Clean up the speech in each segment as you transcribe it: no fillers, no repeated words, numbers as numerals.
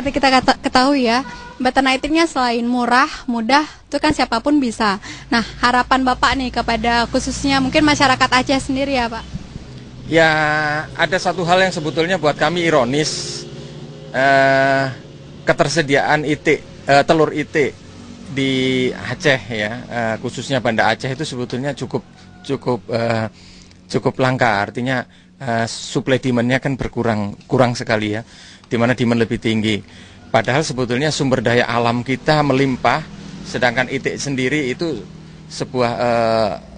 seperti kita ketahui ya, beternak itiknya selain murah, mudah, itu kan siapapun bisa. Nah, harapan Bapak nih kepada khususnya mungkin masyarakat Aceh sendiri ya Pak? Ya, ada satu hal yang sebetulnya buat kami ironis, ketersediaan telur itik di Aceh ya, khususnya Banda Aceh itu sebetulnya cukup langka. Artinya supply demand-nya kan kurang sekali ya, di mana demand lebih tinggi. Padahal sebetulnya sumber daya alam kita melimpah, sedangkan itik sendiri itu sebuah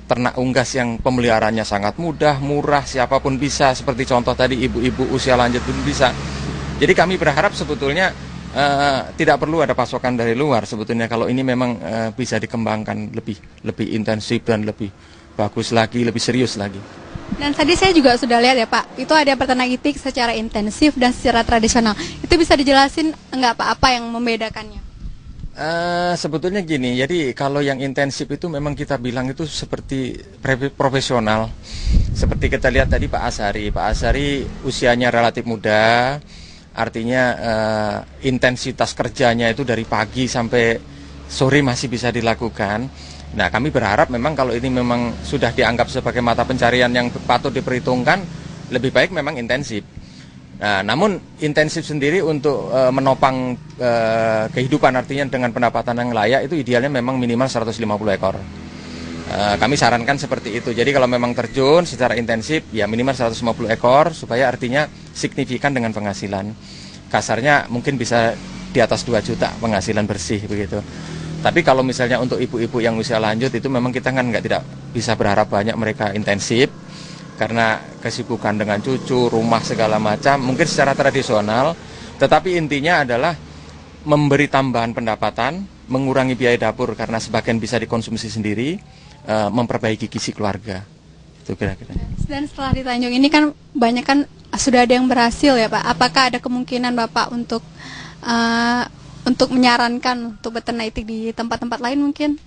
ternak unggas yang pemeliharaannya sangat mudah, murah, siapapun bisa. Seperti contoh tadi ibu-ibu usia lanjut pun bisa. Jadi kami berharap sebetulnya tidak perlu ada pasokan dari luar. Sebetulnya kalau ini memang bisa dikembangkan lebih intensif dan lebih bagus lagi, lebih serius lagi. Dan tadi saya juga sudah lihat ya Pak, itu ada peternak itik secara intensif dan secara tradisional. Itu bisa dijelasin enggak Pak, apa yang membedakannya? Sebetulnya gini, jadi kalau yang intensif itu memang kita bilang itu seperti profesional. Seperti kita lihat tadi Pak Asari usianya relatif muda, artinya intensitas kerjanya itu dari pagi sampai sore masih bisa dilakukan. Nah, kami berharap memang kalau ini memang sudah dianggap sebagai mata pencarian yang patut diperhitungkan, lebih baik memang intensif. Nah, namun intensif sendiri untuk menopang kehidupan, artinya dengan pendapatan yang layak, itu idealnya memang minimal 150 ekor. Kami sarankan seperti itu. Jadi kalau memang terjun secara intensif, ya minimal 150 ekor, supaya artinya signifikan dengan penghasilan. Kasarnya mungkin bisa di atas 2 juta penghasilan bersih begitu. Tapi kalau misalnya untuk ibu-ibu yang usia lanjut itu memang kita kan tidak bisa berharap banyak mereka intensif, karena kesibukan dengan cucu, rumah segala macam, mungkin secara tradisional. Tetapi intinya adalah memberi tambahan pendapatan, mengurangi biaya dapur karena sebagian bisa dikonsumsi sendiri, memperbaiki gizi keluarga. Itu kira-kira. Dan setelah di Tanjung ini kan banyak kan sudah ada yang berhasil ya Pak. Apakah ada kemungkinan Bapak untuk menyarankan untuk beternak itik di tempat-tempat lain mungkin?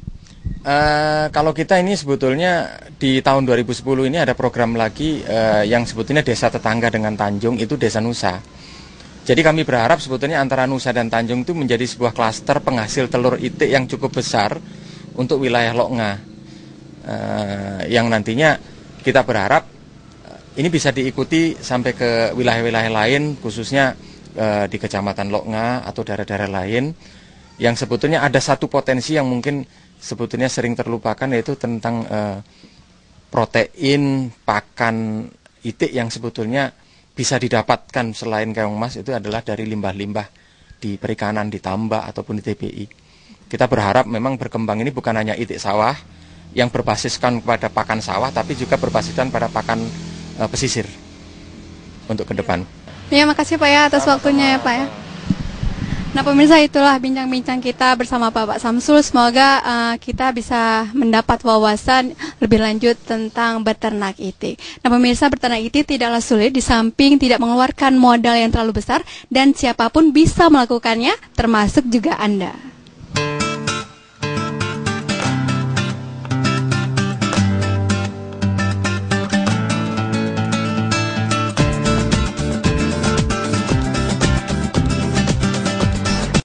Kalau kita ini sebetulnya di tahun 2010 ini ada program lagi yang sebetulnya desa tetangga dengan Tanjung, itu Desa Nusa. Jadi kami berharap sebetulnya antara Nusa dan Tanjung itu menjadi sebuah klaster penghasil telur itik yang cukup besar untuk wilayah Loknga, yang nantinya kita berharap ini bisa diikuti sampai ke wilayah-wilayah lain, khususnya di Kecamatan Loknga atau daerah-daerah lain, yang sebetulnya ada satu potensi yang mungkin sebetulnya sering terlupakan, yaitu tentang protein pakan itik yang sebetulnya bisa didapatkan selain keong emas, itu adalah dari limbah-limbah di perikanan, di tambak ataupun di TBI. Kita berharap memang berkembang ini bukan hanya itik sawah yang berbasiskan kepada pakan sawah, tapi juga berbasiskan pada pakan pesisir untuk ke depan. Ya, makasih Pak ya atas waktunya ya Pak ya. Nah pemirsa, itulah bincang-bincang kita bersama Bapak Samsul. Semoga kita bisa mendapat wawasan lebih lanjut tentang beternak itik. Nah pemirsa, beternak itik tidaklah sulit, di samping tidak mengeluarkan modal yang terlalu besar, dan siapapun bisa melakukannya, termasuk juga Anda.